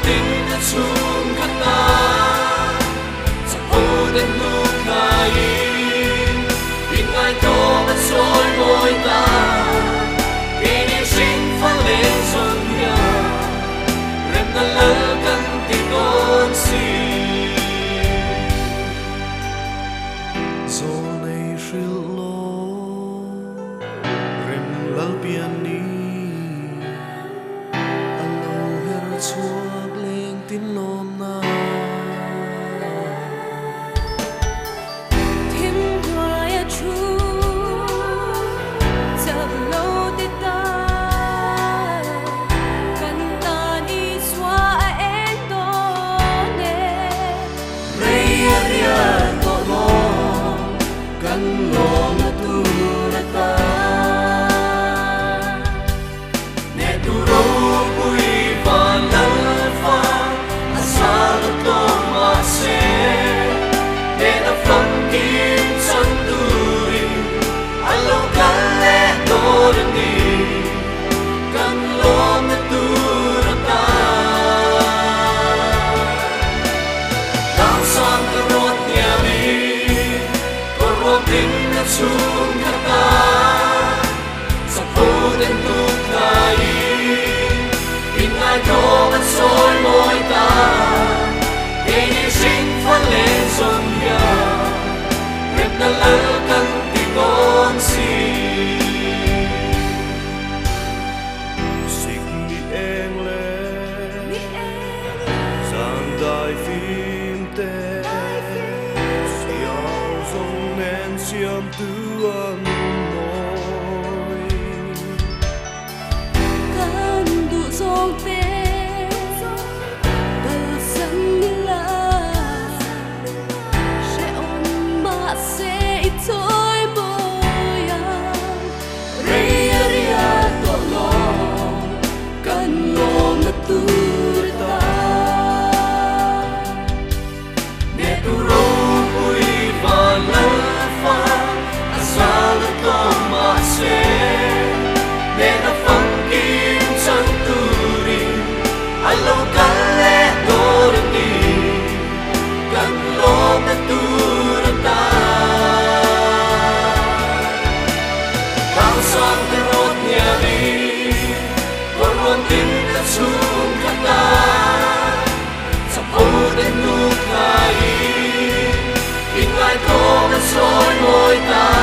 Tin at sung kata sa punan lukain Ingay ko at soy mo'y ta Pinising faleng son niya Rem na lalkan tinon si Zonay shilo Rem lalpian ni Chuộc lên tin lom na thiên hoa ya chu chập lâu tê ta cần ta đi xóa em đó nè Ria ria to lo kan lo na tu na ta Ne tu ro sung kata sa punan lukain Ingay ko at soy mo'y ta Inising faleng son niya Rep na lalkan tinon si Sig mi engle Sang dai phim te Siam tuan noi cần đủ dòng tê cần sân nila sẽ ôn mà sẽ thôi boya Ria ria to lo kan lo na tu ta Ne tu ro pui va la tin at sung kata sa punan lukain Ingay ko at soy mo'y ta